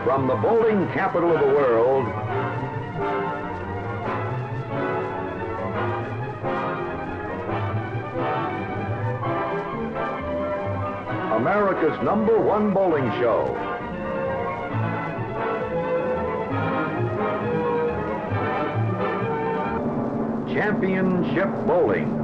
From the bowling capital of the world, America's #1 bowling show. Championship Bowling.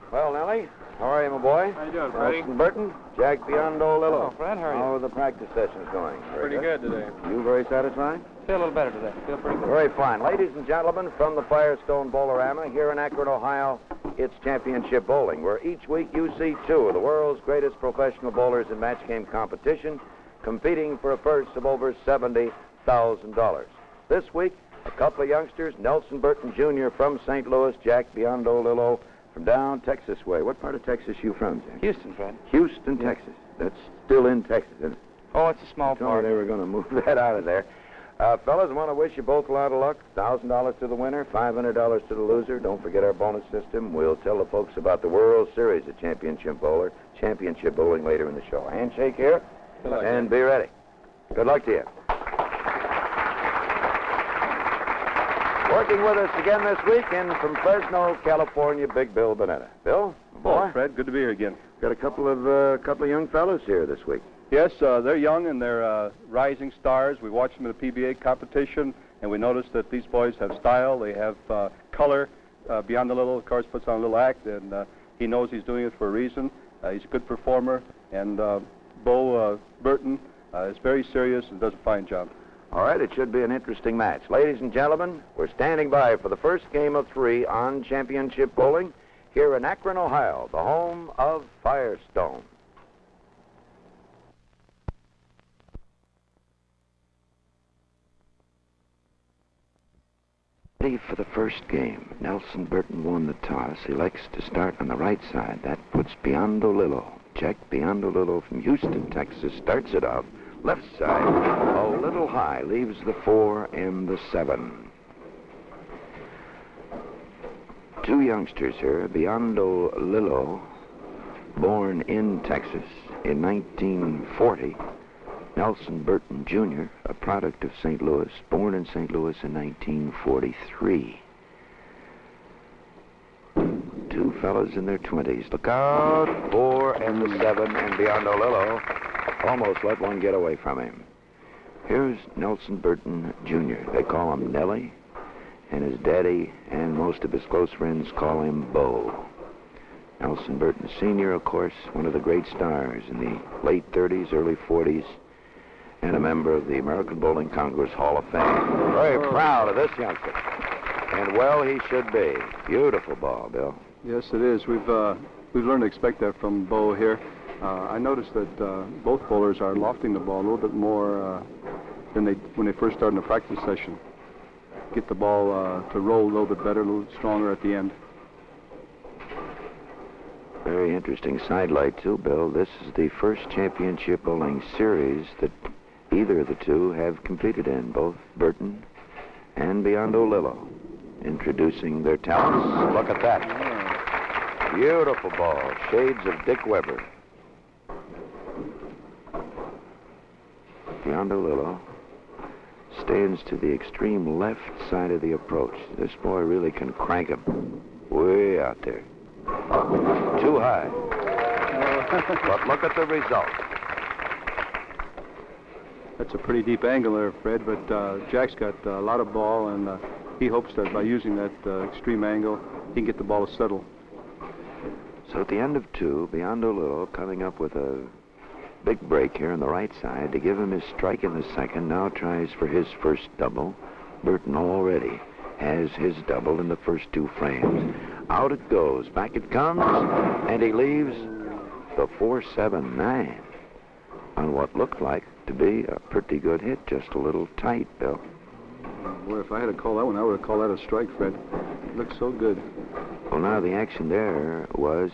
Well, Nellie, how are you, my boy? How you doing, Freddie? Nelson Burton, Jack Biondolillo. Oh, Fred, how are you? How are the practice sessions going? Pretty good today. You very satisfied? Feel a little better today. Feel pretty good. Very fine. Ladies and gentlemen, from the Firestone Bowlerama here in Akron, Ohio, it's Championship Bowling, where each week you see two of the world's greatest professional bowlers in match game competition competing for a purse of over $70,000. This week, a couple of youngsters, Nelson Burton Jr. from St. Louis, Jack Biondolillo from down Texas way. What part of Texas you from, Jack? Houston, Fred. Houston, Texas. That's still in Texas, isn't it? Oh, it's a small Told me part. they were going to move that out of there. Fellas, I want to wish you both a lot of luck. $1,000 to the winner, $500 to the loser. Don't forget our bonus system. We'll tell the folks about the World Series of Championship Bowling later in the show. Handshake here, Good luck, and be ready. Good luck to you. Working with us again this week, and from Fresno, California, Big Bill Bonetta. Bill, my boy. Oh, Fred, good to be here again. Got a couple of young fellows here this week. Yes, they're young and they're rising stars. We watched them in the PBA competition, and we noticed that these boys have style. They have color. Biondolillo, of course, puts on a little act, and he knows he's doing it for a reason. He's a good performer, and Bo Burton is very serious and does a fine job. All right, it should be an interesting match. Ladies and gentlemen, we're standing by for the first game of 3 on Championship Bowling here in Akron, Ohio, the home of Firestone. Ready for the first game. Nelson Burton won the toss. He elects to start on the right side. That puts Biondolillo. Jack Biondolillo from Houston, Texas, starts it off. Left side, a little high, leaves the 4 and the 7. Two youngsters here, Biondolillo, born in Texas in 1940. Nelson Burton Jr., a product of St. Louis, born in St. Louis in 1943. Two fellas in their 20s. Look out, 4 and the 7, and Biondolillo almost let one get away from him. Here's Nelson Burton Jr. They call him Nellie, and his daddy and most of his close friends call him Bo. Nelson Burton Sr., of course, one of the great stars in the late 30s, early 40s, and a member of the American Bowling Congress Hall of Fame. Very proud of this youngster. And well, he should be. Beautiful ball, Bill. Yes, it is. We've learned to expect that from Bo here. I noticed that both bowlers are lofting the ball a little bit more than when they first start in the practice session. Get the ball to roll a little bit better, a little stronger at the end. Very interesting sidelight, too, Bill. This is the first championship bowling series that either of the two have competed in, both Burton and Biondolillo. Introducing their talents. Look at that. Beautiful ball. Shades of Dick Weber. Biondolillo stands to the extreme left side of the approach. This boy really can crank him way out there. Too high. But look at the result. That's a pretty deep angle there, Fred, but Jack's got a lot of ball, and he hopes that by using that extreme angle, he can get the ball to settle. So at the end of 2, Biondolillo coming up with a big break here on the right side to give him his strike in the second. Now tries for his first double. Burton already has his double in the first 2 frames. Out it goes. Back it comes. And he leaves the 4-7-9. on what looked like to be a pretty good hit, just a little tight, Bill. Boy, if I had to call that one, I would have called that a strike, Fred. It looked so good. Well, now the action there was,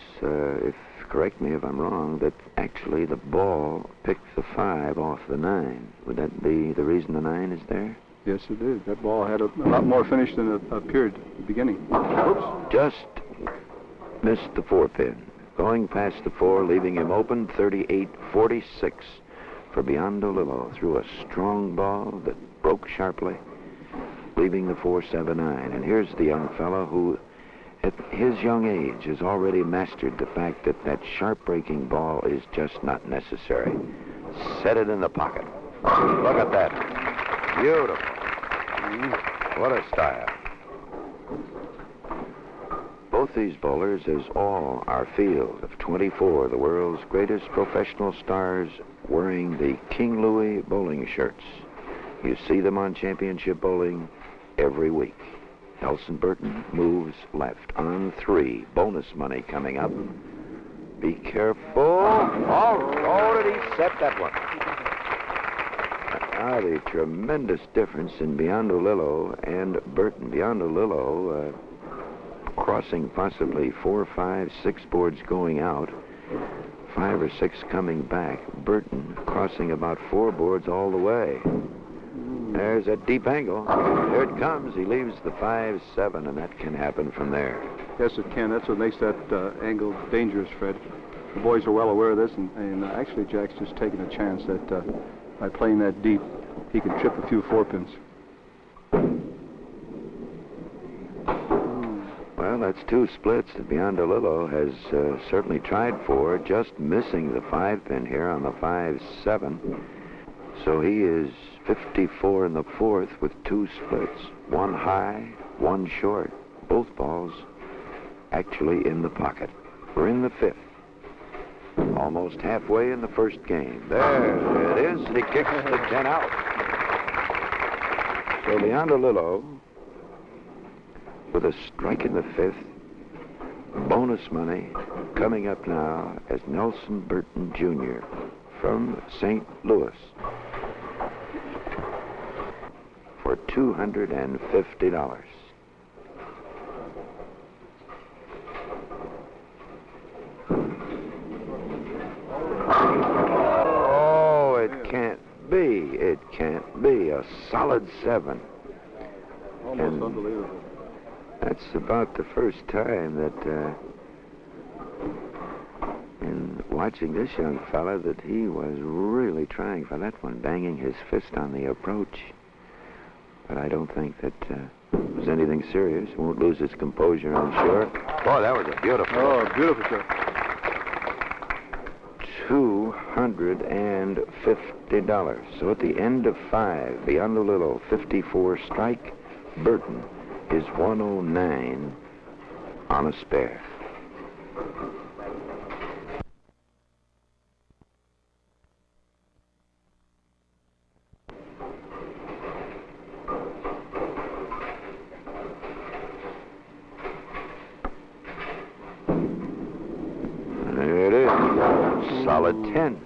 correct me if I'm wrong, that actually the ball picked the 5 off the 9. Would that be the reason the 9 is there? Yes, it did. That ball had a lot more finish than it appeared at the beginning. Oops. Just missed the 4-pin. Going past the 4, leaving him open, 38-46 for Biondolillo through a strong ball that broke sharply, leaving the 4-7-9. And here's the young fellow who, at his young age, has already mastered the fact that that sharp-breaking ball is just not necessary. Set it in the pocket. Look at that. Beautiful. What a style. Both these bowlers, as all our field of 24, the world's greatest professional stars, wearing the King Louis bowling shirts. You see them on Championship Bowling every week. Nelson Burton moves left on 3. Bonus money coming up. Be careful. Oh, did he set that one? Now the tremendous difference in Biondolillo and Burton. Biondolillo crossing possibly 4, 5, 6 boards going out, 5 or 6 coming back. Burton crossing about 4 boards all the way. There's a deep angle. Here it comes. He leaves the 5-7, and that can happen from there. Yes, it can. That's what makes that angle dangerous, Fred. The boys are well aware of this, and actually Jack's just taking a chance that by playing that deep, he can trip a few 4-pins. Well, that's 2 splits that Biondolillo has certainly tried for, just missing the 5-pin here on the 5-7. So he is 54 in the 4th with 2 splits, 1 high, 1 short. Both balls actually in the pocket. We're in the 5th. Almost halfway in the first game. There it is. He kicks the 10 out. So Biondolillo, with a strike in the 5th, bonus money coming up now as Nelson Burton Jr. from St. Louis for $250. Oh, it can't be. It can't be. A solid 7. Almost unbelievable. That's about the first time that, in watching this young fella, that he was really trying for that one, banging his fist on the approach. But I don't think that it was anything serious. Won't lose his composure, I'm sure. Boy, that was a beautiful. Oh, beautiful shot. $250. So at the end of 5, Biondolillo 54 strike. Burton is 109 on a spare. There it is. Solid 10.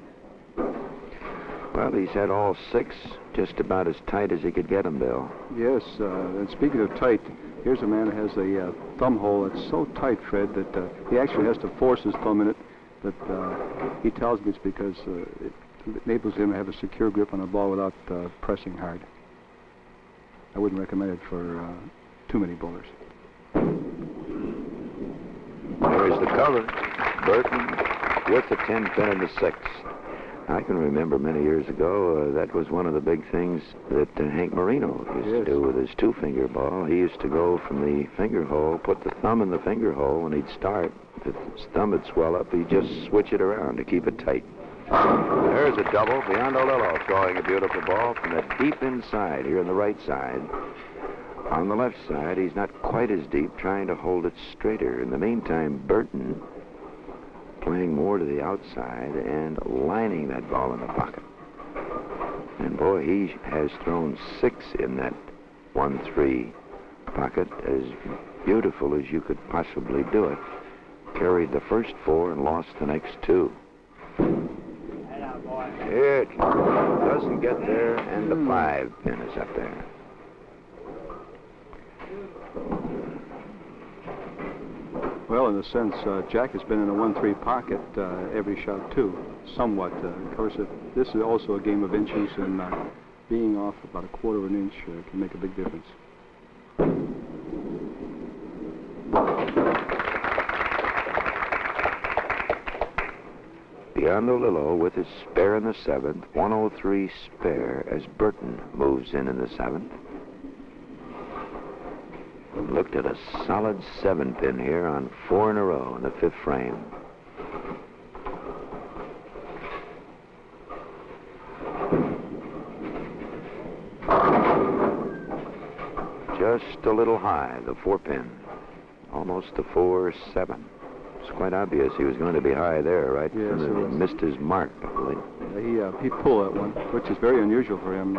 Well, he's had all 6 just about as tight as he could get them, Bill. Yes, and speaking of tight, here's a man that has a thumb hole that's so tight, Fred, that he actually has to force his thumb in it. But he tells me it's because it enables him to have a secure grip on the ball without pressing hard. I wouldn't recommend it for too many bowlers. There's the cover. Burton with the 10-pin in the 6th. I can remember many years ago, that was one of the big things that Hank Marino used to do with his 2-finger ball. He used to go from the finger hole, put the thumb in the finger hole, and he'd start. If his thumb would swell up, he'd just switch it around to keep it tight. There's a double. Biondolillo throwing a beautiful ball from the deep inside here on the right side. On the left side, he's not quite as deep, trying to hold it straighter. In the meantime, Burton playing more to the outside and lining that ball in the pocket. And boy, he has thrown 6 in that 1-3 pocket, as beautiful as you could possibly do Carried the first 4 and lost the next 2. It doesn't get there, and the 5 pin is up there. Well, in a sense, Jack has been in a 1-3 pocket every shot, too, somewhat. Of course, this is also a game of inches, and being off about a quarter of an inch can make a big difference. Biondolillo with his spare in the 7th, 103 spare as Burton moves in the 7th. Looked at a solid 7 pin here on 4 in a row in the 5th frame. Just a little high, the 4 pin. Almost a 4-7. It's quite obvious he was going to be high there, right? Yes, and he missed his mark, I believe. He pulled that one, which is very unusual for him.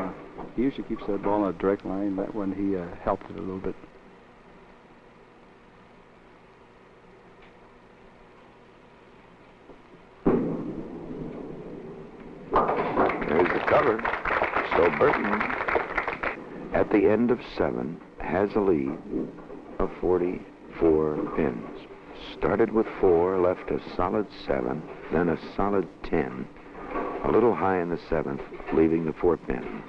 He usually keeps that ball in a direct line. That one, he helped it a little bit. There's the cover. So Burton, at the end of 7, has a lead of 44 pins. Started with 4, left a solid 7, then a solid 10, a little high in the 7th, leaving the 4 pin.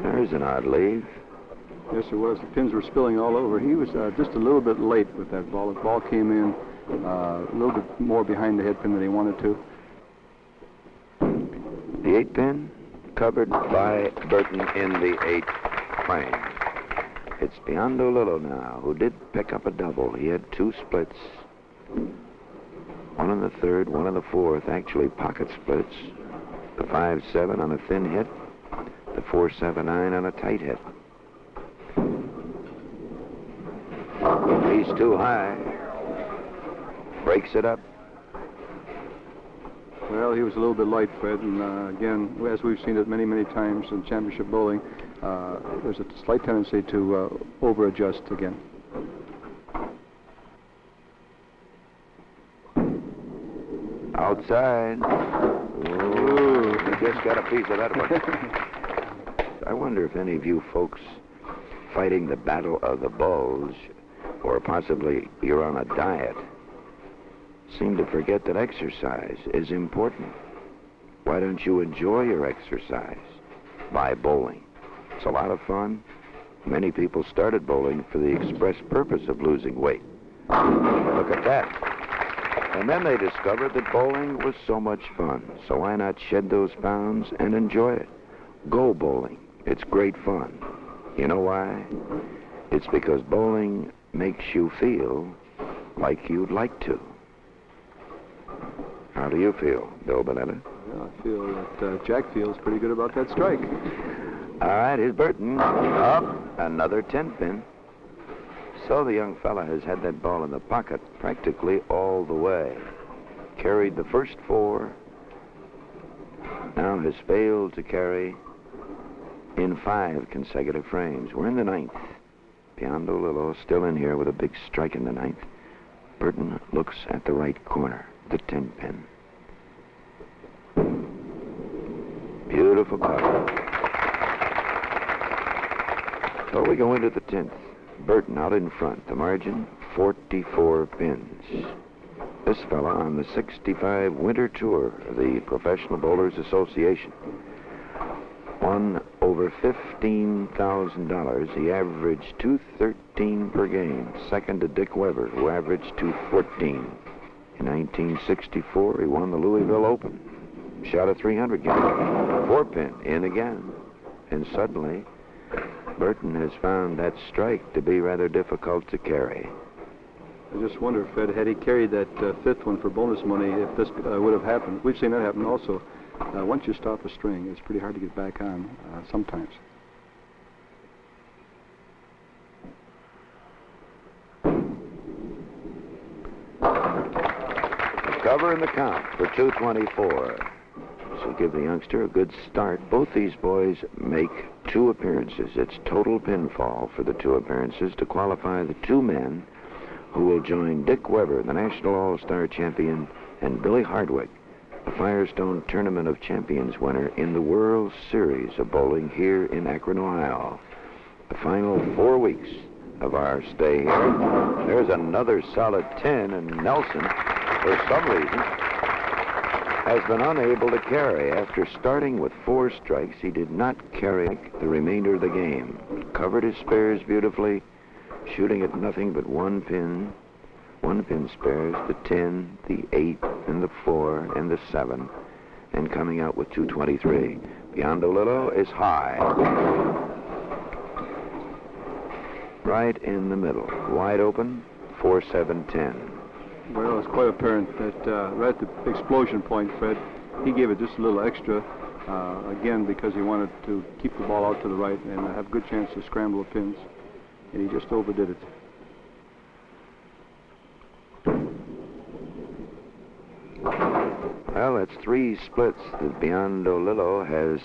There's an odd leave. Yes, it was. The pins were spilling all over. He was just a little bit late with that ball. The ball came in a little bit more behind the head pin than he wanted to. The 8 pin covered by Burton in the 8th frame. It's Biondolillo now, who did pick up a double. He had 2 splits. One in the 3rd, one in the 4th, actually pocket splits. The 5-7 on a thin hit, the 4-7-9 on a tight hit. He's too high. Breaks it up. Well, he was a little bit light, Fred, and again, as we've seen it many, many times in championship bowling, there's a slight tendency to over-adjust again. Outside. Ooh, he just got a piece of that one. I wonder if any of you folks fighting the battle of the bulge, or possibly you're on a diet, seem to forget that exercise is important. Why don't you enjoy your exercise by bowling? It's a lot of fun. Many people started bowling for the express purpose of losing weight. Look at that. And then they discovered that bowling was so much fun. So why not shed those pounds and enjoy it? Go bowling. It's great fun. You know why? It's because bowling makes you feel like you'd like to. How do you feel, Bill Bonetta? Well, I feel that Jack feels pretty good about that strike. All right, here's Burton. Up, another 10 pin. So the young fella has had that ball in the pocket practically all the way. Carried the first 4. Now has failed to carry in 5 consecutive frames. We're in the 9th. Biondolillo still in here with a big strike in the 9th. Burton looks at the right corner, the 10 pin. Beautiful cover. So we go into the 10th. Burton out in front. The margin, 44 pins. This fella on the 65 winter tour of the Professional Bowlers Association won over $15,000. He averaged .213 per game. Second to Dick Weber, who averaged .214. In 1964, he won the Louisville Open. Shot a 300 game. 4 pin, in again. And suddenly, Burton has found that strike to be rather difficult to carry. I just wonder, Fred, had he carried that 5th one for bonus money, if this would have happened. We've seen that happen also. Once you stop a string, it's pretty hard to get back on sometimes. Cover in the count for 224. This will give the youngster a good start. Both these boys make 2 appearances. It's total pinfall for the 2 appearances to qualify the 2 men who will join Dick Weber, the National All-Star champion, and Billy Hardwick, the Firestone Tournament of Champions winner, in the World Series of Bowling here in Akron, Ohio. The final 4 weeks of our stay here. There's another solid 10, and Nelson, for some reason, has been unable to carry. After starting with 4 strikes, he did not carry the remainder of the game. Covered his spares beautifully, shooting at nothing but 1 pin. 1 pin spares, the 10, the 8, and the 4, and the 7, and coming out with 223. Biondolillo is high. Right in the middle, wide open, 4-7-10. Well, it's quite apparent that right at the explosion point, Fred, he gave it just a little extra, again, because he wanted to keep the ball out to the right and have a good chance to scramble the pins, and he just overdid it. Well, that's 3 splits that Biondolillo has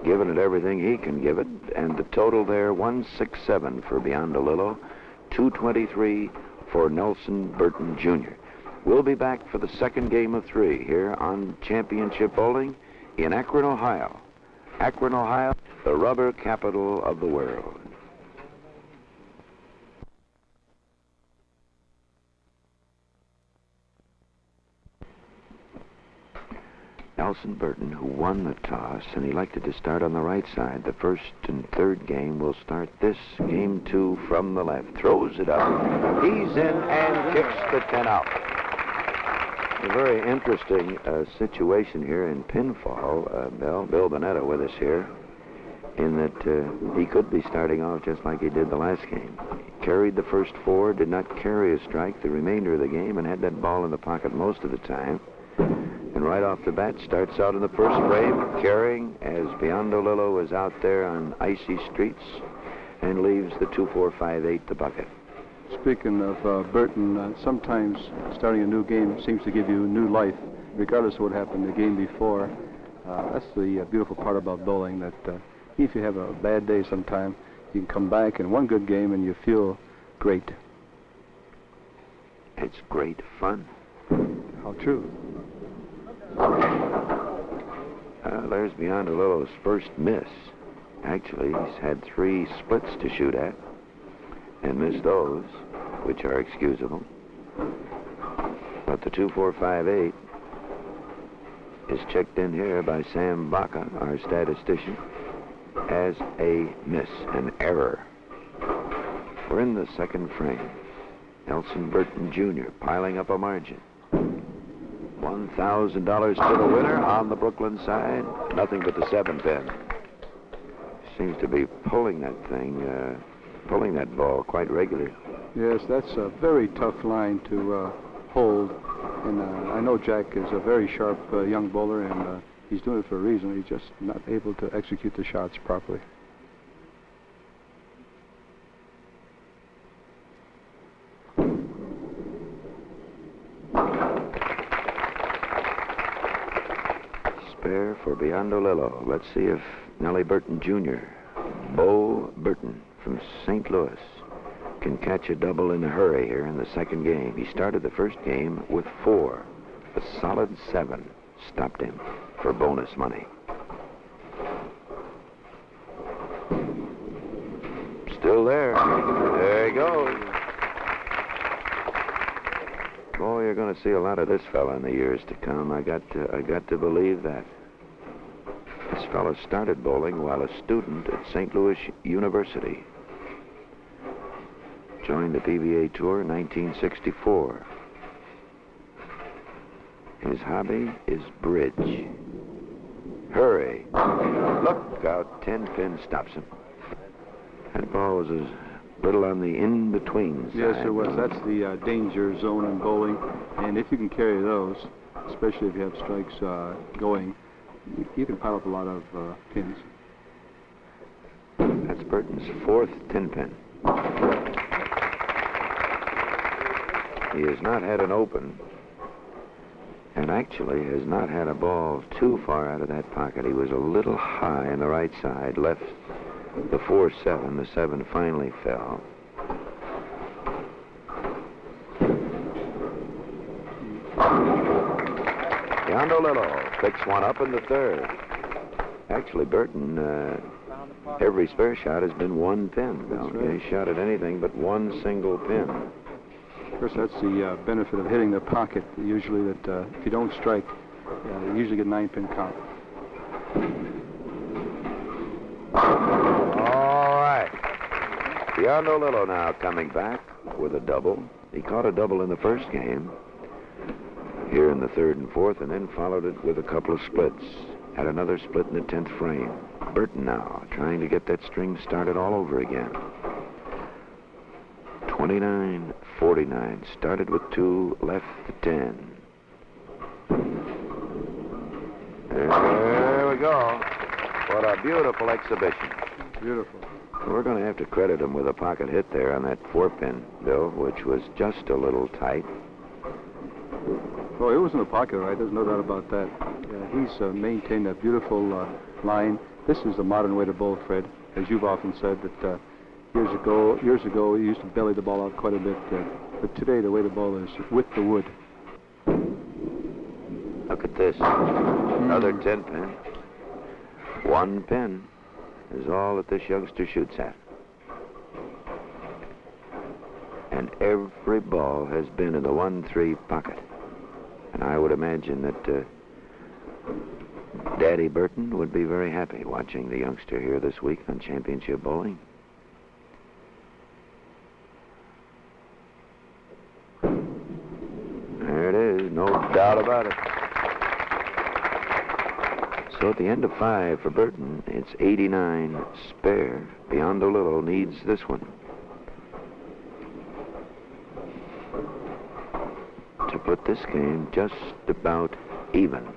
given it everything he can give it, and the total there, 167 for Biondolillo, 223 for Nelson Burton Jr. We'll be back for the second game of 3 here on Championship Bowling in Akron, Ohio. Akron, Ohio, the rubber capital of the world. Nelson Burton, who won the toss, and he elected to start on the right side. The first and third game will start this game 2 from the left. Throws it up. He's in and kicks the 10 out. A very interesting situation here in pinfall. Bill Bonetta with us here, in that he could be starting off just like he did the last game. He carried the first 4, did not carry a strike the remainder of the game, and had that ball in the pocket most of the time. And right off the bat, starts out in the first frame, carrying as Biondolillo is out there on icy streets, and leaves the 2-4-5-8 the bucket. Speaking of Burton, sometimes starting a new game seems to give you new life, regardless of what happened the game before. That's the beautiful part about bowling, that if you have a bad day sometime, you can come back in one good game and you feel great. It's great fun. How true. There's Biondolillo's first miss. Actually, he's had 3 splits to shoot at, and missed those, which are excusable. But the 2-4-5-8 is checked in here by Sam Baca, our statistician, as a miss, an error. We're in the second frame. Nelson Burton Jr. piling up a margin. $1,000 to the winner on the Brooklyn side. Nothing but the 7 pin. Seems to be pulling that thing, pulling that ball quite regularly. Yes, that's a very tough line to hold. And I know Jack is a very sharp young bowler, and he's doing it for a reason. He's just not able to execute the shots properly. Spare for Biondolillo. Let's see if Nellie Burton Jr., Bo Burton from St. Louis, can catch a double in a hurry here in the second game. He started the first game with 4. A solid 7 stopped him for bonus money. Still there. There he goes. Boy, you're going to see a lot of this fella in the years to come. I got to believe that. This fella started bowling while a student at St. Louis University. Joined the PBA Tour in 1964. His hobby is bridge. Hurry. Look out. 10 pin stops him. That ball was a little on the in-between side. Yes, it was. That's the danger zone in bowling. And if you can carry those, especially if you have strikes going, you can pile up a lot of pins. That's Burton's 4th 10 pin. He has not had an open, and actually has not had a ball too far out of that pocket. He was a little high on the right side, left the 4-7. The 7 finally fell. Biondolillo picks one up in the third. Actually, Burton, every spare shot has been one pin. That's right. He shot at anything but one single pin. Of course, that's the benefit of hitting the pocket. Usually, that if you don't strike, you usually get a 9-pin count. All right. Biondolillo now coming back with a double. He caught a double in the first game, here in the third and fourth, and then followed it with a couple of splits. Had another split in the 10th frame. Burton now trying to get that string started all over again. 29-49. Started with 2, left the 10. There we go. What a beautiful exhibition. Beautiful. We're going to have to credit him with a pocket hit there on that 4-pin, Bill, which was just a little tight. Well, it was in the pocket, right? There's no doubt about that. He's maintained a beautiful line. This is the modern way to bowl, Fred. As you've often said, that years ago, he used to belly the ball out quite a bit. But today, the way to bowl is with the wood. Look at this. Another 10-pin. 1 pin is all that this youngster shoots at. And every ball has been in the 1-3 pocket. And I would imagine that Daddy Burton would be very happy watching the youngster here this week on Championship Bowling. There it is, no doubt about it. So at the end of 5 for Burton, it's 89 spare. Biondolillo needs this one to put this game just about even.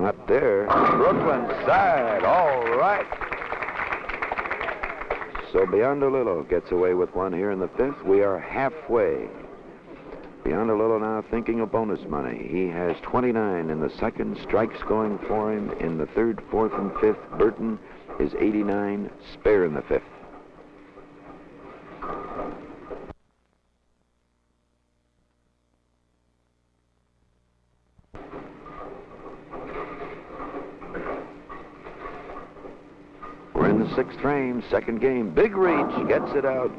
Not there. Brooklyn side, all right. So Biondolillo gets away with one here in the 5th. We are halfway. Biondolillo now thinking of bonus money. He has 29 in the 2nd. Strikes going for him in the 3rd, 4th, and 5th. Burton is 89 spare in the 5th. We're in the 6th frame, 2nd game. Big reach, gets it out.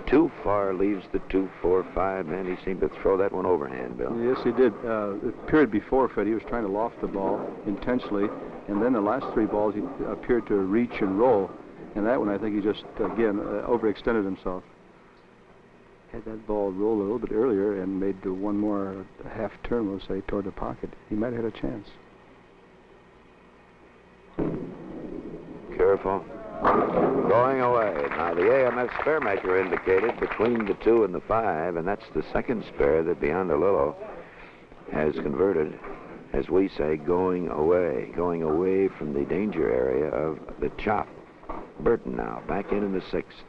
Too far, leaves the 2-4-5. Man, he seemed to throw that one overhand, Bill. Yes, he did. The period before, Fred, he was trying to loft the ball intentionally, and then the last 3 balls, he appeared to reach and roll. And that one, I think he just, again, overextended himself. Had that ball roll a little bit earlier and made one more half turn, we'll say, toward the pocket, he might have had a chance. Careful. Going away. Now, the AMS spare maker indicated between the 2 and the 5, and that's the 2nd spare that Biondolillo has converted, as we say, going away from the danger area of the chop. Burton now, back in the 6th,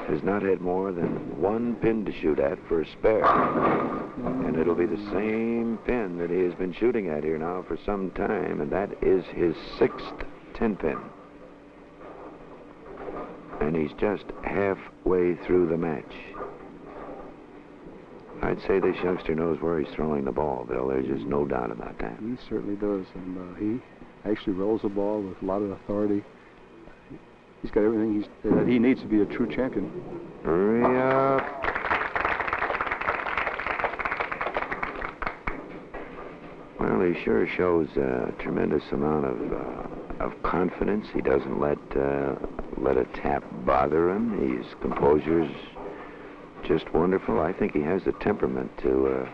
has not had more than 1 pin to shoot at for a spare. And it'll be the same pin that he has been shooting at here now for some time, and that is his 6th 10-pin. And he's just halfway through the match. I'd say this youngster knows where he's throwing the ball, Bill. There's just no doubt about that. He certainly does, and he actually rolls the ball with a lot of authority. He's got everything that he needs to be a true champion. Hurry up. Well, he sure shows a tremendous amount of confidence. He doesn't let a tap bother him. His composure's just wonderful. I think he has the temperament to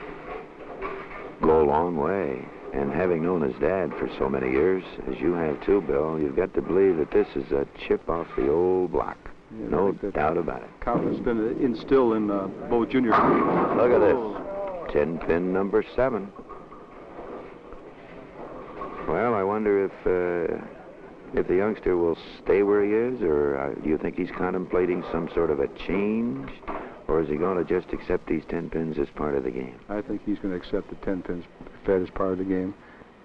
go a long way. And having known his dad for so many years, as you have too, Bill, you've got to believe that this is a chip off the old block. Yeah, no doubt about it. Confidence has been instilled in Bo Jr. Look at this. 10-pin number 7. Well, I wonder if the youngster will stay where he is, or do you think he's contemplating some sort of a change, or is he going to just accept these 10 pins as part of the game? I think he's going to accept the 10 pins fed as part of the game.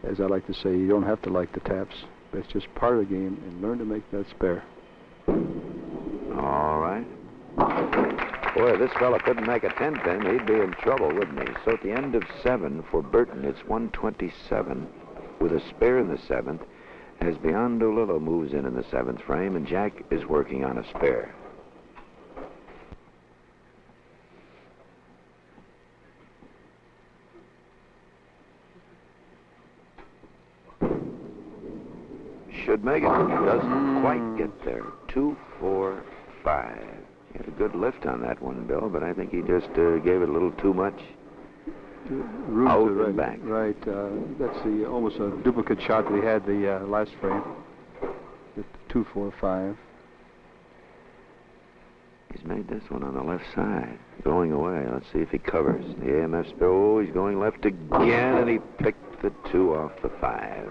As I like to say, you don't have to like the taps. It's just part of the game, and learn to make that spare. All right. Boy, this fella couldn't make a 10-pin. He'd be in trouble, wouldn't he? So at the end of 7 for Burton, it's 127 with a spare in the 7th as Biondolillo moves in the 7th frame, and Jack is working on a spare. Should make it. Doesn't quite get there. 2, 4, 5. He had a good lift on that one, Bill, but I think he just gave it a little too much. Out and back. Right. That's almost a duplicate shot that he had the last frame. The 2, 4, 5. He's made this one on the left side. Going away. Let's see if he covers. The AMF spill. Oh, he's going left again, and he picked the 2 off the 5.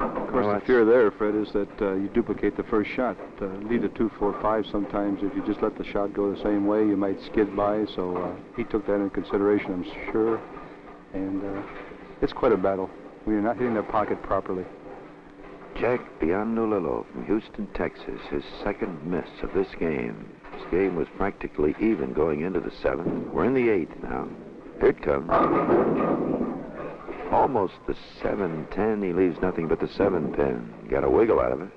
Of course, the fear there, Fred, is that you duplicate the first shot. Lead a 2, 4, 5. Sometimes, if you just let the shot go the same way, you might skid by. So he took that into consideration, I'm sure. And it's quite a battle when you're not hitting the pocket properly. Jack Biondolillo from Houston, Texas, his second miss of this game. This game was practically even going into the 7th. We're in the 8th now. Here it comes. Almost the 7-10. He leaves nothing but the 7-pin. Got a wiggle out of it.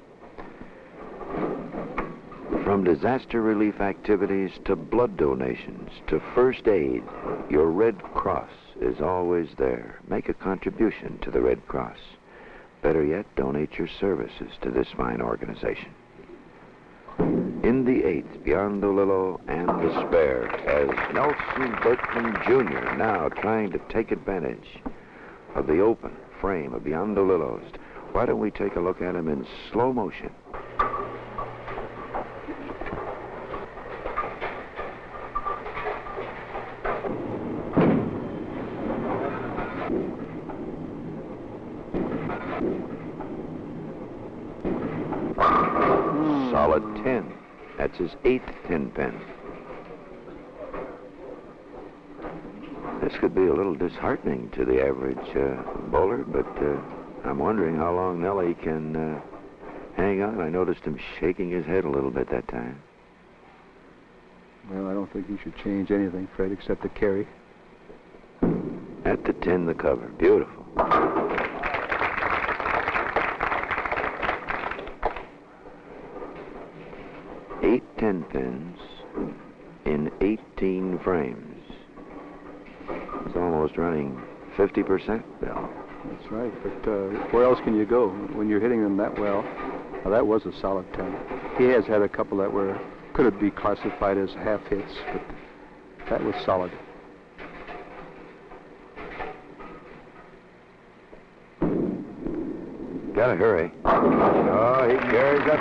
From disaster relief activities to blood donations to first aid, your Red Cross is always there. Make a contribution to the Red Cross. Better yet, donate your services to this fine organization. In the 8th, Biondolillo and the spare as Nelson Burton Jr. now trying to take advantage of the open frame of Biondolillo's. Why don't we take a look at him in slow motion? Solid 10. That's his 8th 10-pin. This could be a little disheartening to the average bowler, but I'm wondering how long Nellie can hang on. I noticed him shaking his head a little bit that time. Well, I don't think you should change anything, Fred, except the carry. At the 10, the cover. Beautiful. Eight 10-pins in 18 frames. It's almost running 50%, Bill. That's right, but where else can you go when you're hitting them that well? Now, that was a solid 10. He has had a couple that could be classified as half hits, but that was solid. Gotta hurry. Oh, he carries up.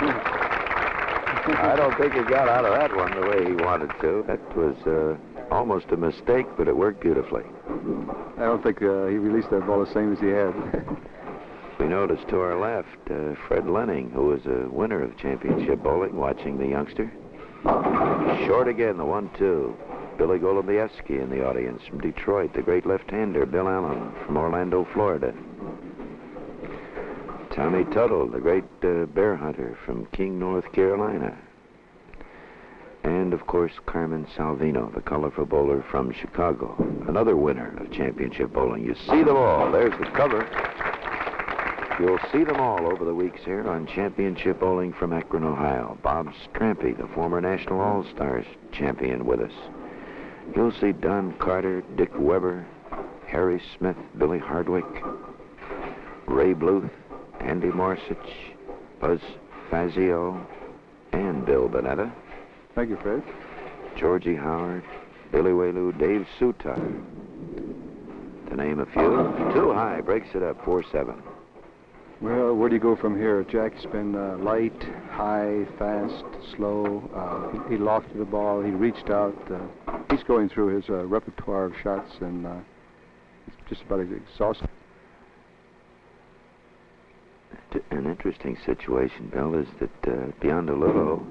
I don't think he got out of that one the way he wanted to. That was almost a mistake, but it worked beautifully. I don't think he released that ball the same as he had. We noticed to our left, Fred Lenning, who was a winner of championship bowling, watching the youngster. Short again, the 1-2. Billy Golubieski in the audience from Detroit. The great left-hander, Bill Allen from Orlando, Florida. Tommy Tuttle, the great bear hunter from King, North Carolina. And, of course, Carmen Salvino, the colorful bowler from Chicago, another winner of championship bowling. You see them all. There's the cover. You'll see them all over the weeks here on Championship Bowling from Akron, Ohio. Bob Strampy, the former National All-Stars champion, with us. You'll see Don Carter, Dick Weber, Harry Smith, Billy Hardwick, Ray Bluth, Andy Morsich, Buzz Fazio, and Bill Bonetta. Thank you, Fred. Georgie Howard, Billy Waylew, Dave Sutar, to name a few. Too high, breaks it up, 4-7. Well, where do you go from here? Jack's been light, high, fast, slow. He lofted the ball. He reached out. He's going through his repertoire of shots, and it's just about exhausting. An interesting situation, Bill, is that Biondolillo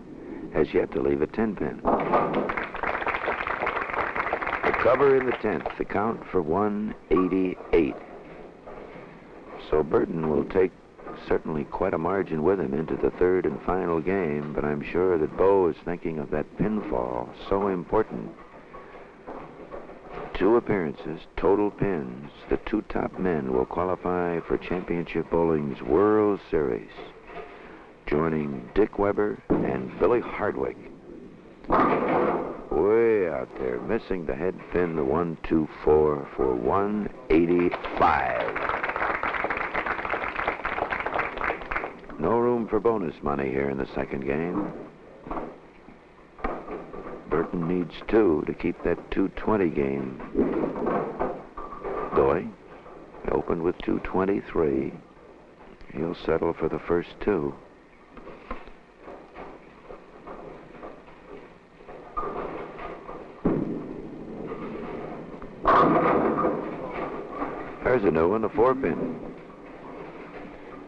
has yet to leave a 10-pin. The cover in the 10th, the count for 188. So Burton will take certainly quite a margin with him into the third and final game, but I'm sure that Bo is thinking of that pinfall, so important. 2 appearances, total pins. The 2 top men will qualify for Championship Bowling's World Series, joining Dick Weber and Billy Hardwick. Way out there, missing the head pin, the 1-2-4 for 185. No room for bonus money here in the second game. Burton needs 2 to keep that 220 game going. He opened with 223. He'll settle for the first 2. There's a new one, the 4-pin.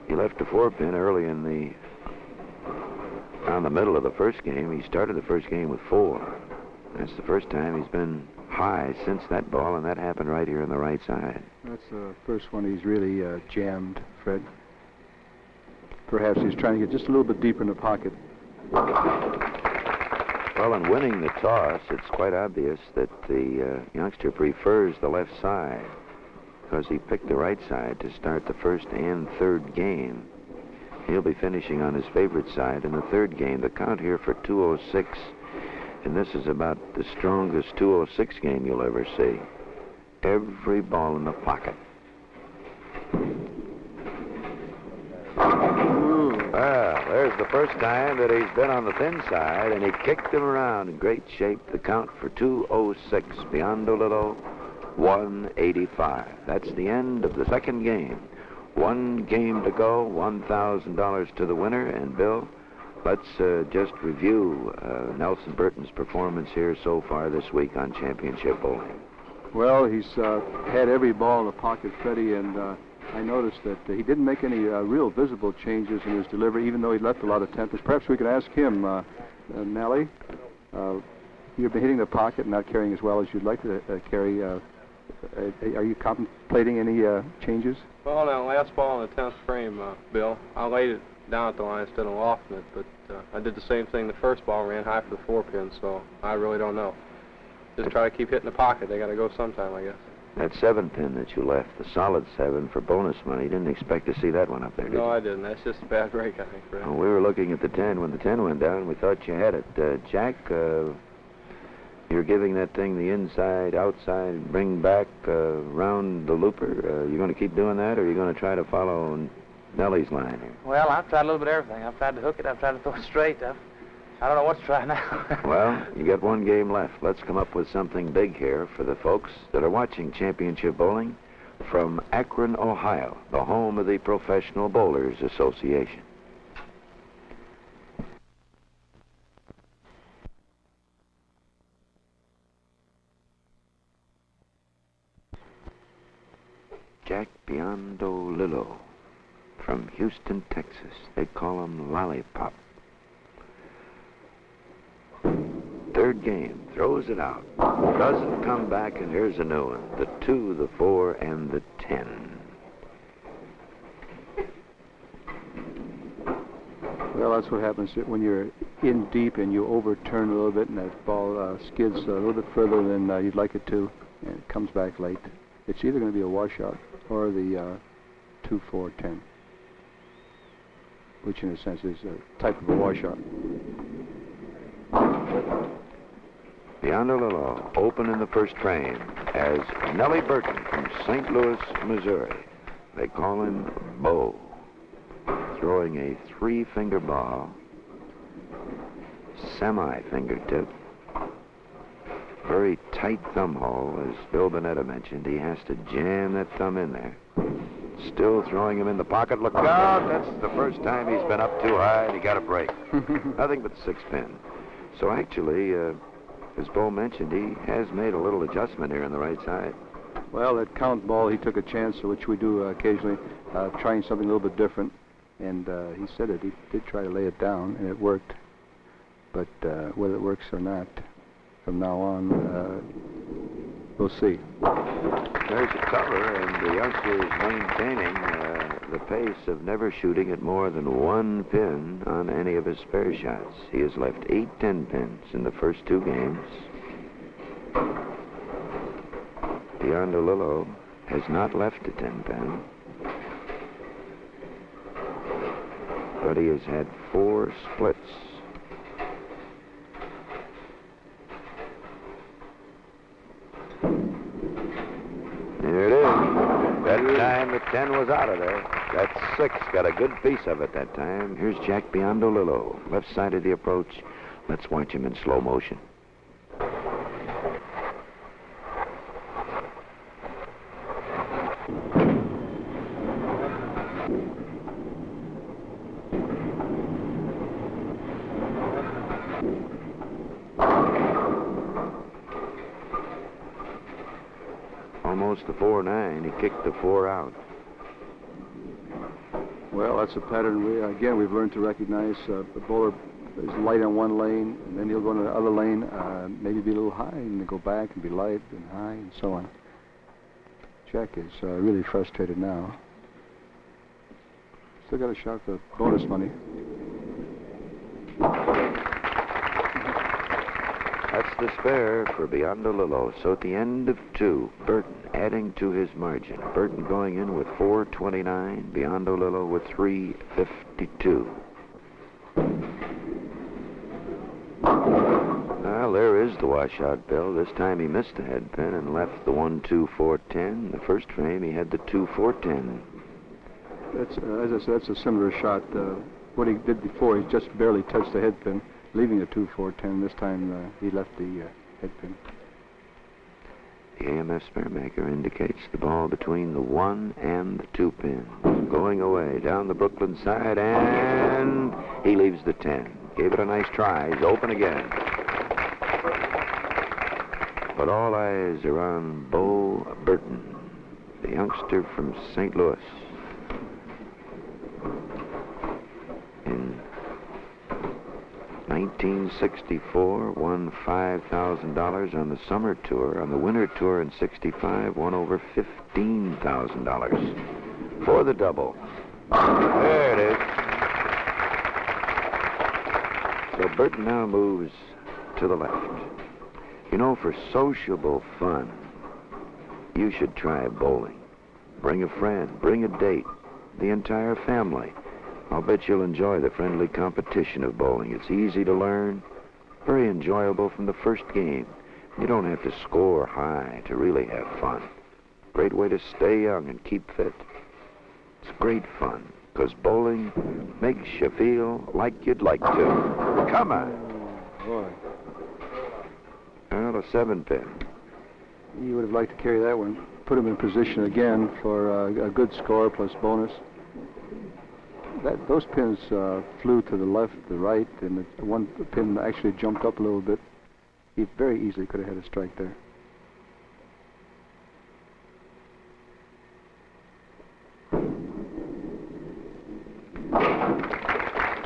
He left the 4-pin early in around the middle of the first game. He started the first game with 4. That's the first time he's been high since that ball, and that happened right here on the right side. That's the first one he's really jammed, Fred. Perhaps he's trying to get just a little bit deeper in the pocket. Well, in winning the toss, it's quite obvious that the youngster prefers the left side, because he picked the right side to start the first and third game. He'll be finishing on his favorite side in the third game. The count here for 206, and this is about the strongest 206 game you'll ever see. Every ball in the pocket. Well, there's the first time that he's been on the thin side, and he kicked him around in great shape. The count for 206, Biondolillo, 185. That's the end of the second game. 1 game to go, $1,000 to the winner. And Bill, let's just review Nelson Burton's performance here so far this week on Championship Bowling. Well, he's had every ball in the pocket, Freddie, and I noticed that he didn't make any real visible changes in his delivery, even though he left a lot of tempers. Perhaps we could ask him, Nellie, you've been hitting the pocket and not carrying as well as you'd like to carry. Are you contemplating any changes? Well, now, last ball in the 10th frame, Bill, I laid it down at the line instead of lofting it, but I did the same thing the first ball, ran high for the 4-pin, so I really don't know. Just try to keep hitting the pocket. They got to go sometime, I guess. That 7-pin that you left, the solid 7 for bonus money, you didn't expect to see that one up there, did you? No, I didn't. That's just a bad break, I think, Fred. Well, we were looking at the 10 when the 10 went down. We thought you had it. Jack, you're giving that thing the inside, outside, bring back, round the looper. You going to keep doing that, or are you going to try to follow Nellie's line here? Well, I've tried a little bit of everything. I've tried to hook it. I've tried to throw it straight. I don't know what to try now. Well, you got 1 game left. Let's come up with something big here for the folks that are watching Championship Bowling from Akron, Ohio, the home of the Professional Bowlers Association. Jack Biondolillo from Houston, Texas. They call him Lollipop. Third game, throws it out. Doesn't come back, and here's a new one. The 2, the 4, and the 10. Well, that's what happens when you're in deep and you overturn a little bit and that ball skids a little bit further than you'd like it to, and it comes back late. It's either going to be a washout or the 2, 4, 10, which in a sense is a type of a washout. Biondolillo open in the first frame as Nellie Burton from St. Louis, Missouri. They call him Bo. Throwing a 3-finger ball, semi-fingertip. Very tight thumb hole, as Bill Bonetta mentioned. He has to jam that thumb in there. Still throwing him in the pocket. Look out! That's the first time he's been up too high and he got a break. Nothing but the 6-pin. So actually, as Bo mentioned, he has made a little adjustment here on the right side. Well, that count ball, he took a chance, which we do occasionally, trying something a little bit different. And he said it. He did try to lay it down, and it worked. But whether it works or not, from now on, we'll see. There's a cover, and the youngster is maintaining the pace of never shooting at more than one pin on any of his spare shots. He has left 8 10-pins in the first 2 games. Biondolillo has not left a 10-pin, but he has had 4 splits. There it is. That time the 10 was out of there. That 6 got a good piece of it that time. Here's Jack Biondolillo, left side of the approach. Let's watch him in slow motion. Almost the 4-9. He kicked the 4 out. Well, that's a pattern we've learned to recognize. The bowler is light on one lane, and then he'll go into the other lane, maybe be a little high, and then go back and be light and high, and so on. Jack is really frustrated now. Still got a shot for bonus money. That's the spare for Biondolillo. So at the end of 2, Burton adding to his margin. Burton going in with 429, Biondolillo with 352. Well, there is the washout, Bill. This time he missed the head pin and left the 1-2-4-10. The first frame he had the 2-4-10. That's, as I said, that's a similar shot. What he did before, he just barely touched the head pin, leaving a 2-4-10. This time he left the head pin. The AMF spare maker indicates the ball between the 1 and the 2 pins. Going away down the Brooklyn side, and he leaves the 10. Gave it a nice try. He's open again. But all eyes are on Bo Burton, the youngster from St. Louis. In 1964, won $5,000 on the summer tour. On the winter tour in 65, won over $15,000 for the double. There it is. So Burton now moves to the left. You know, for sociable fun, you should try bowling. Bring a friend, bring a date, the entire family. I'll bet you'll enjoy the friendly competition of bowling. It's easy to learn, very enjoyable from the first game. You don't have to score high to really have fun. Great way to stay young and keep fit. It's great fun, because bowling makes you feel like you'd like to. Come on. Boy. Well, a 7-pin. He would have liked to carry that one. Put him in position again for a good score plus bonus. Those pins flew to the left, the right, and the one pin actually jumped up a little bit. He very easily could have had a strike there.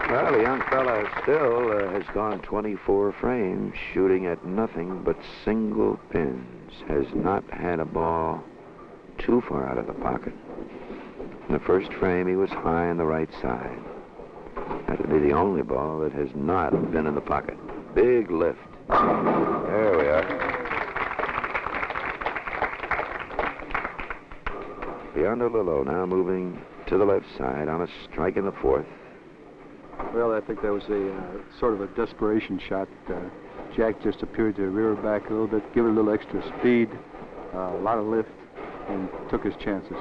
Well, the young fella still has gone 24 frames, shooting at nothing but single pins. Has not had a ball too far out of the pocket. In the first frame, he was high on the right side. That would be the only ball that has not been in the pocket. Big lift. There we are. Biondolillo now moving to the left side on a strike in the 4th. Well, I think that was a sort of a desperation shot. Jack just appeared to rear back a little bit, give it a little extra speed, a lot of lift, and took his chances.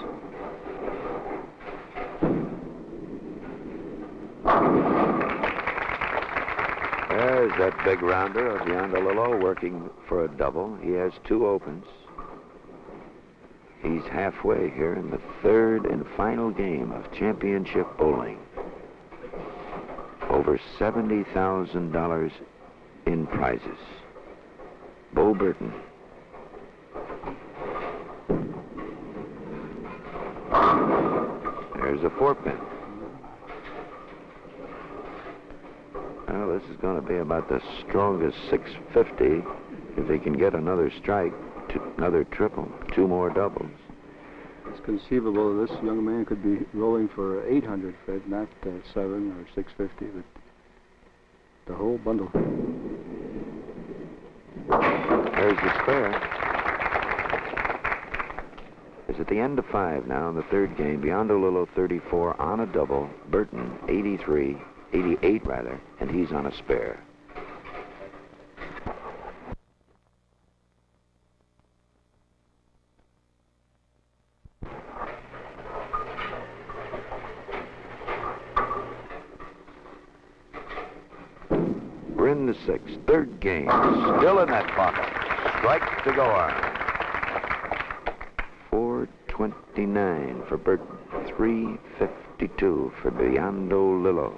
There's that big rounder of Biondolillo working for a double. He has 2 opens. He's halfway here in the 3rd and final game of championship bowling. Over $70,000 in prizes. Bo Burton. There's a 4-pin. Well, this is going to be about the strongest 650 if he can get another strike, another triple, 2 more doubles. It's conceivable this young man could be rolling for 800, Fred, not 7 or 650, but the whole bundle. There's the spare. It's at the end of 5 now in the third game. Biondolillo 34 on a double. Burton 88 rather, and he's on a spare. We're in the 6th, third game, still in that pocket. Strike to go on. 429 for Burton, 352 for Biondolillo.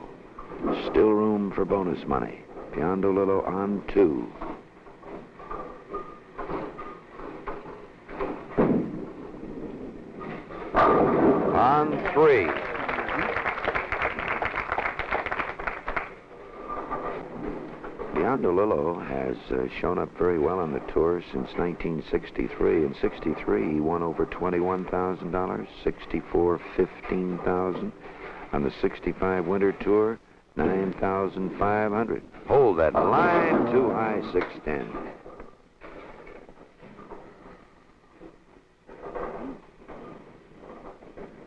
Still room for bonus money. Biondolillo on 2. On 3. Biondolillo has shown up very well on the tour since 1963. In 63, he won over $21,000, 64, $15,000. On the 65 winter tour, $9,500. Hold that line too high, 610.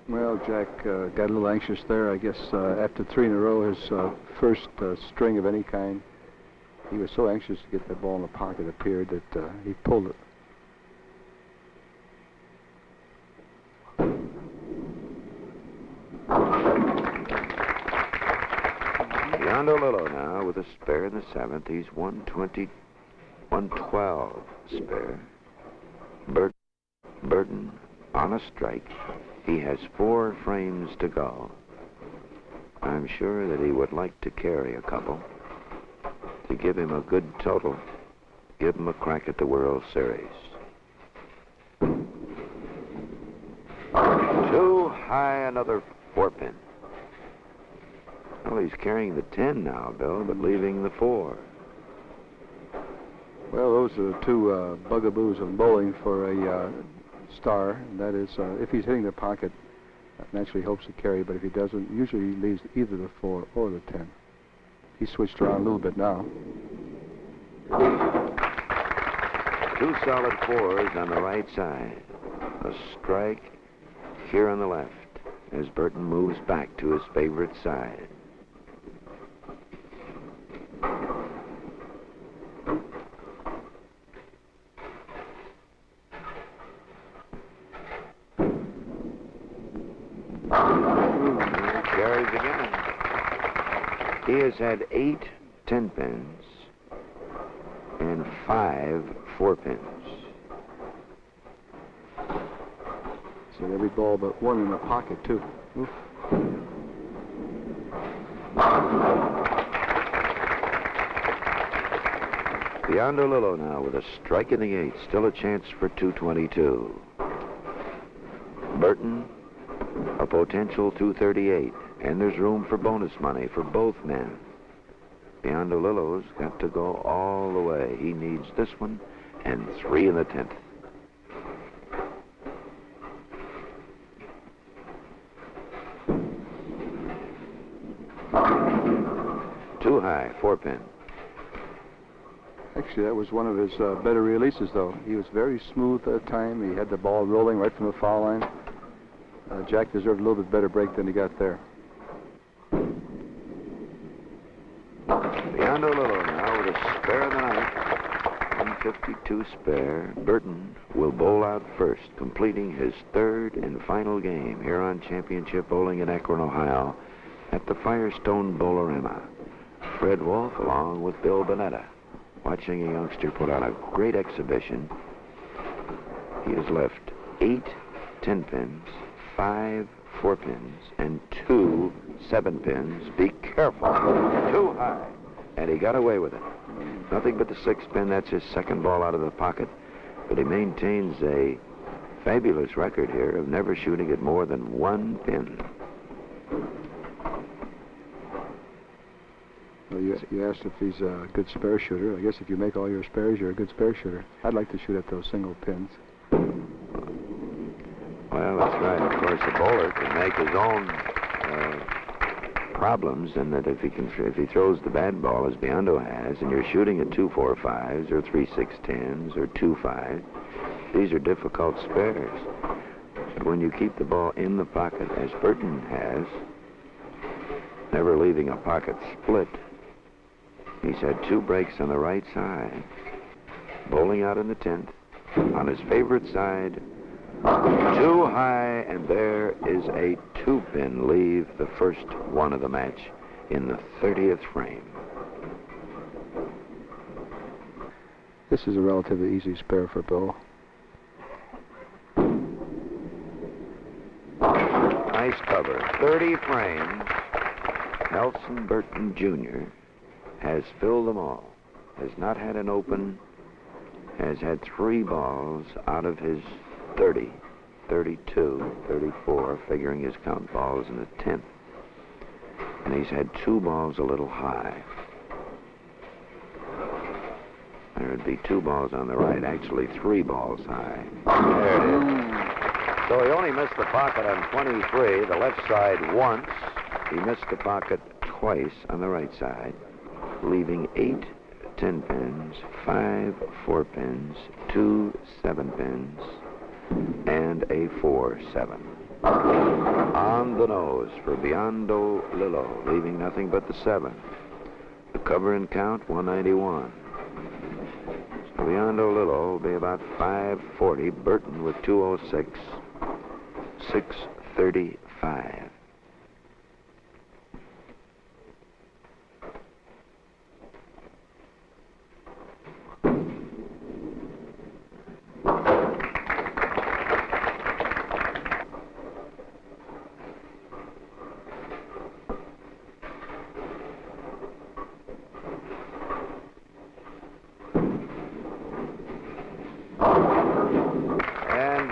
Well, Jack got a little anxious there. I guess after 3 in a row, his first string of any kind, he was so anxious to get that ball in the pocket, appeared that he pulled it. Biondolillo now with a spare in the 7th. He's 120, 112 spare. Burton on a strike. He has 4 frames to go. I'm sure that he would like to carry a couple to give him a good total, give him a crack at the World Series. Too high, another 4-pin. Well, he's carrying the 10 now, Bill, but leaving the 4. Well, those are the 2 bugaboos of bowling for a star. And that is, if he's hitting the pocket, naturally hopes to carry, but if he doesn't, usually he leaves either the 4 or the 10. He switched around a little bit now. 2 solid 4s on the right side. A strike here on the left as Burton moves back to his favorite side. Carries again. He has had 8 10-pins and 5 4-pins. So every ball but 1 in the pocket, too. Oof. Biondolillo now with a strike in the 8th. Still a chance for 222. Burton, a potential 238. And there's room for bonus money for both men. Biondolillo's got to go all the way. He needs this one and 3 in the 10th. Too high, 4-pin. Actually, that was one of his better releases, though. He was very smooth that time. He had the ball rolling right from the foul line. Jack deserved a little bit better break than he got there. Biondolillo now with a spare in the 9th. 152 spare. Burton will bowl out first, completing his 3rd and final game here on Championship Bowling in Akron, Ohio, at the Firestone Bowlerama. Fred Wolf, along with Bill Bonetta, watching a youngster put on a great exhibition. He has left 8 10-pins, 5 4-pins, and 2 7-pins. Be careful. Too high. And he got away with it. Nothing but the 6-pin. That's his 2nd ball out of the pocket. But he maintains a fabulous record here of never shooting at more than 1 pin. Well, you asked if he's a good spare shooter. I guess if you make all your spares, you're a good spare shooter. I'd like to shoot at those single pins. Well, that's right. Of course, the bowler can make his own problems, and that if he throws the bad ball as Biondo has, and you're shooting at 2-4-5s or 3-6-10s or 2-5, these are difficult spares. But when you keep the ball in the pocket, as Burton has, never leaving a pocket split, he's had 2 breaks on the right side, bowling out in the 10th, on his favorite side, too high, and there is a 2-pin leave, the first one of the match, in the 30th frame. This is a relatively easy spare for Bill. Nice cover. 30 frames. Nelson Burton Jr. has filled them all. Has not had an open. Has had 3 balls out of his 30, 32, 34, figuring his count balls in the 10th. And he's had 2 balls a little high. There would be 2 balls on the right, actually 3 balls high. There it is. So he only missed the pocket on 23, the left side once. He missed the pocket twice on the right side, leaving 8 10-pins, 5 4-pins, 2 7-pins, and a 4-7. On the nose for Biondolillo, leaving nothing but the 7. The cover and count, 191. So Biondolillo will be about 540. Burton with 206, 635.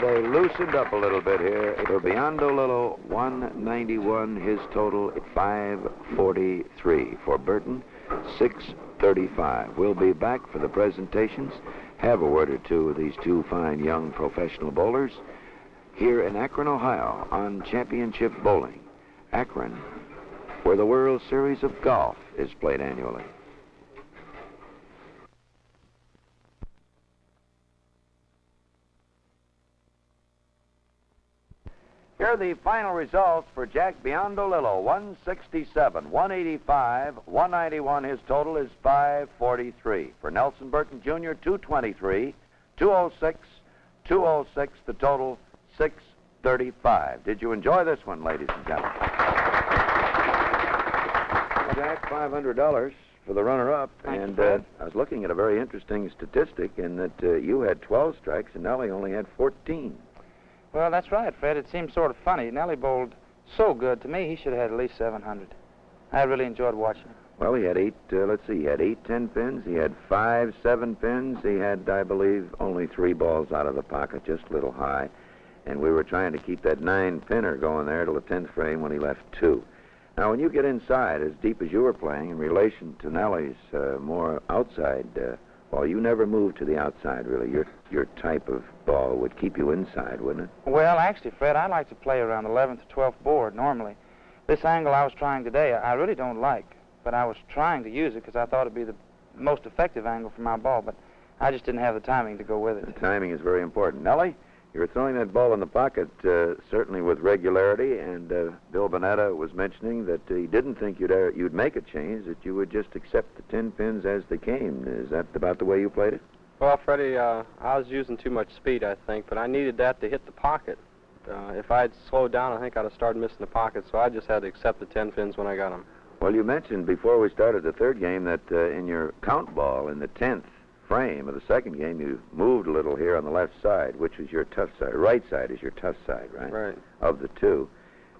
They loosened up a little bit here. For Biondolillo, 191. His total, 543. For Burton, 635. We'll be back for the presentations. Have a word or two with these 2 fine young professional bowlers here in Akron, Ohio, on Championship Bowling. Akron, where the World Series of Golf is played annually. Here are the final results for Jack Biondolillo. 167, 185, 191. His total is 543. For Nelson Burton Jr., 223, 206, 206. The total, 635. Did you enjoy this one, ladies and gentlemen? Jack, $500 for the runner-up. And I was looking at a very interesting statistic in that you had 12 strikes and Nellie only had 14. Well, that's right, Fred. It seems sort of funny. Nellie bowled so good. To me, he should have had at least 700. I really enjoyed watching him. Well, he had 8, let's see, he had 8 10-pins. He had 5 7-pins. He had, I believe, only 3 balls out of the pocket, just a little high. And we were trying to keep that 9-pinner going there till the 10th frame when he left 2. Now, when you get inside, as deep as you were playing, in relation to Nellie's more outside ball, you never moved to the outside, really. Your type of ball would keep you inside, wouldn't it? Well, actually, Fred, I like to play around the 11th or 12th board normally. This angle I was trying today, I really don't like, but I was trying to use it because I thought it'd be the most effective angle for my ball, but I just didn't have the timing to go with it. The timing is very important. Nellie, you were throwing that ball in the pocket certainly with regularity, and Bill Bonetta was mentioning that he didn't think you'd make a change, that you would just accept the 10 pins as they came. Is that about the way you played it? Well, Freddie, I was using too much speed, I think, but I needed that to hit the pocket. If I had slowed down, I think I'd have started missing the pocket, so I just had to accept the 10 pins when I got them. Well, you mentioned before we started the third game that in your count ball in the 10th frame of the second game, you moved a little here on the left side, which was your tough side. Right side is your tough side, right? Right. Of the 2.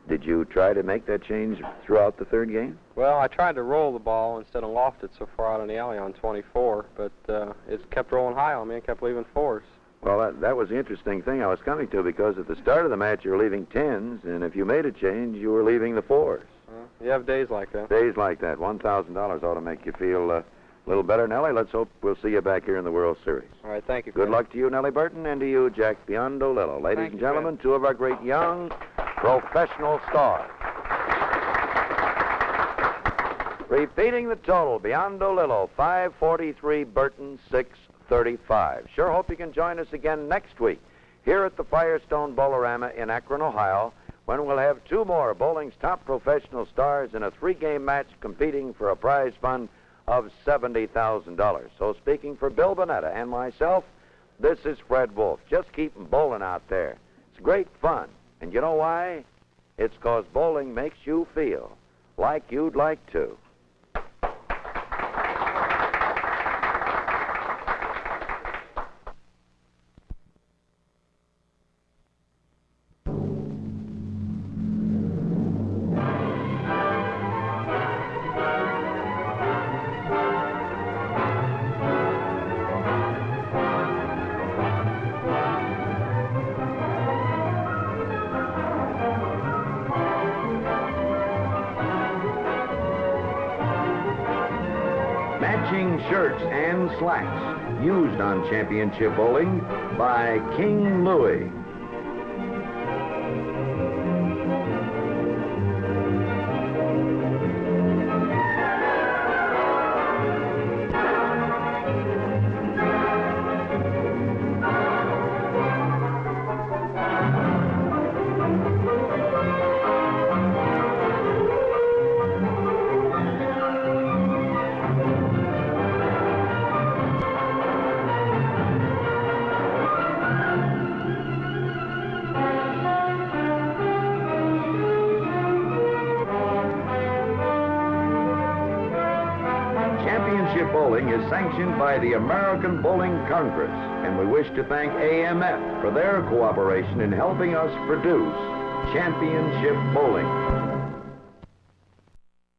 Did you try to make that change throughout the third game? Well, I tried to roll the ball instead of loft it so far out in the alley on 24, but it kept rolling high on me and kept leaving 4s. Well, that was the interesting thing I was coming to, because at the start of the match you were leaving 10s, and if you made a change, you were leaving the 4s. You have days like that. Days like that. $1,000 ought to make you feel A little better, Nellie. Let's hope we'll see you back here in the World Series. All right, thank you. Good Fred. luck to you, Nellie Burton, and to you, Jack Biondolillo. Ladies Thank and you, gentlemen, two of our great young professional stars. Repeating the total, Biondolillo, 543, Burton, 635. Sure hope you can join us again next week here at the Firestone Bowlerama in Akron, Ohio, when we'll have two more bowling's top professional stars in a three-game match competing for a prize fund of $70,000. So speaking for Bill Bonetta and myself, this is Fred Wolf. Just keep 'em bowling out there. It's great fun. And you know why? It's 'cause bowling makes you feel like you'd like to. Matching shirts and slacks used on championship bowling by King Louie. Championship bowling is sanctioned by the American Bowling Congress, and we wish to thank AMF for their cooperation in helping us produce championship bowling.